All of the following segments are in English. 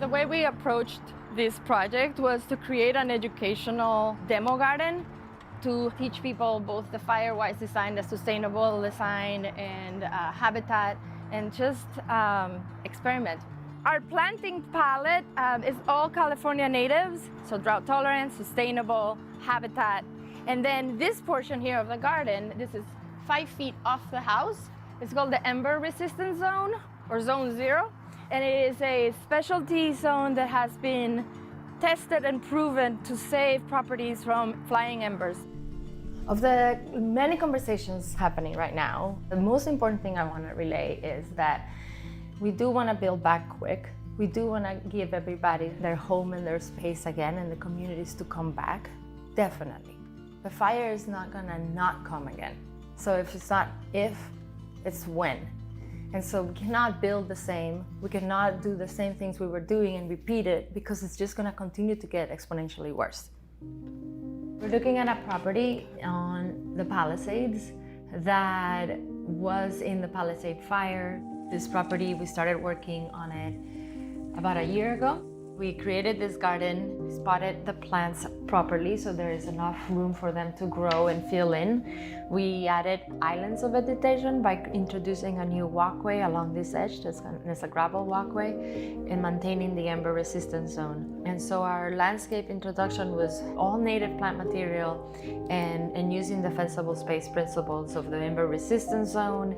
The way we approached this project was to create an educational demo garden to teach people both the fire-wise design, the sustainable design, and habitat, and just experiment. Our planting palette is all California natives, so drought tolerant, sustainable, habitat. And then this portion here of the garden, this is 5 feet off the house. It's called the Ember Resistance Zone, or Zone 0. And it is a specialty zone that has been tested and proven to save properties from flying embers. Of the many conversations happening right now, the most important thing I want to relay is that we do want to build back quick. We do want to give everybody their home and their space again, and the communities to come back, definitely. The fire is not going to not come again. So if it's not if, it's when. And so we cannot build the same, we cannot do the same things we were doing and repeat it, because it's just gonna continue to get exponentially worse. We're looking at a property on the Palisades that was in the Palisade fire. This property, we started working on it about a year ago. We created this garden, spotted the plants properly so there is enough room for them to grow and fill in. We added islands of vegetation by introducing a new walkway along this edge. There's a gravel walkway, and maintaining the ember resistance zone. And so our landscape introduction was all native plant material and using the defensible space principles of the ember resistance zone,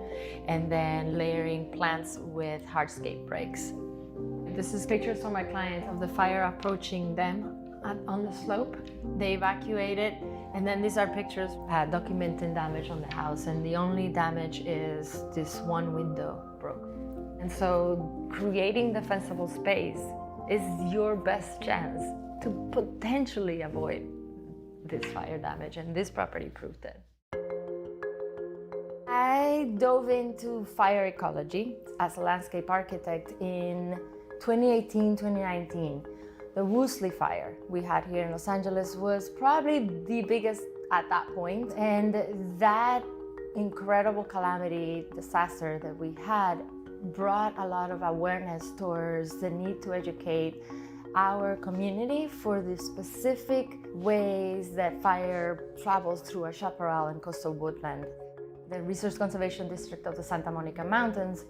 and then layering plants with hardscape breaks. This is pictures from my clients of the fire approaching them on the slope. They evacuated, and then these are pictures documenting damage on the house, and the only damage is this one window broke. And so creating defensible space is your best chance to potentially avoid this fire damage, and this property proved it. I dove into fire ecology as a landscape architect in 2018, 2019. The Woosley fire we had here in Los Angeles was probably the biggest at that point, and that incredible calamity, disaster that we had brought a lot of awareness towards the need to educate our community for the specific ways that fire travels through our chaparral and coastal woodland. The Resource Conservation District of the Santa Monica Mountains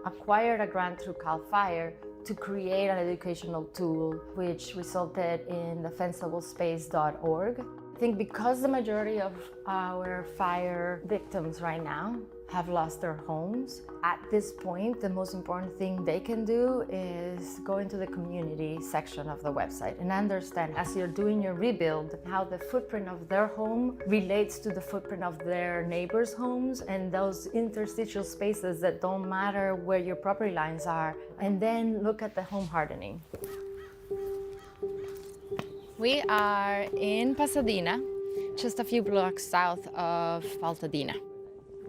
acquired a grant through CAL FIRE to create an educational tool, which resulted in defensiblespace.org. I think because the majority of our fire victims right now have lost their homes, at this point, the most important thing they can do is go into the community section of the website and understand, as you're doing your rebuild, how the footprint of their home relates to the footprint of their neighbors' homes, and those interstitial spaces that don't matter where your property lines are, and then look at the home hardening. We are in Pasadena, just a few blocks south of Pasadena.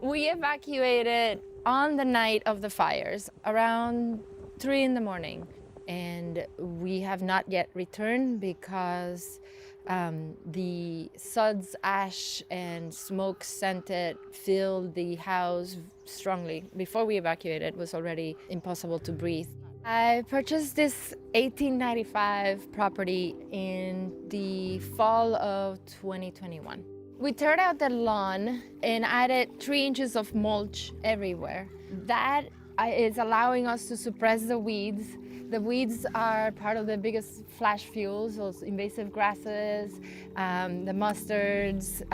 We evacuated on the night of the fires, around 3 in the morning, and we have not yet returned because the suds, ash, and smoke scented filled the house strongly. Before we evacuated, it was already impossible to breathe. I purchased this 1895 property in the fall of 2021. We turned out the lawn and added 3 inches of mulch everywhere. That is allowing us to suppress the weeds. The weeds are part of the biggest flash fuels, those invasive grasses, the mustards.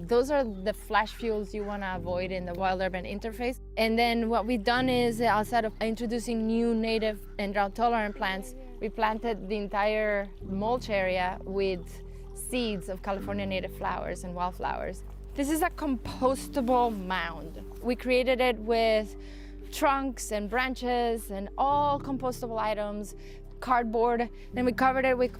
Those are the flash fuels you want to avoid in the wild-urban interface. And then what we've done is, outside of introducing new native and drought-tolerant plants, we planted the entire mulch area with seeds of California native flowers and wildflowers. This is a compostable mound. We created it with trunks and branches and all compostable items, cardboard. Then we covered it with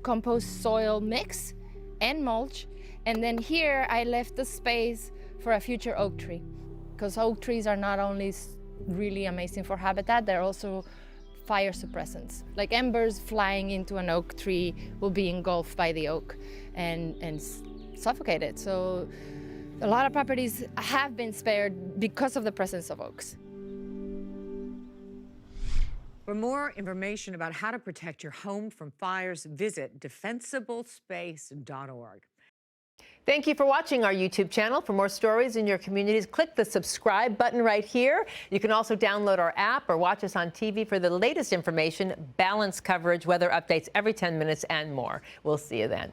compost soil mix and mulch. And then here I left the space for a future oak tree, because oak trees are not only really amazing for habitat, they're also fire suppressants. Like embers flying into an oak tree will be engulfed by the oak and suffocated. So a lot of properties have been spared because of the presence of oaks. For more information about how to protect your home from fires, visit defensiblespace.org. Thank you for watching our YouTube channel. For more stories in your communities, click the subscribe button right here. You can also download our app or watch us on TV for the latest information, balanced coverage, weather updates every 10 minutes, and more. We'll see you then.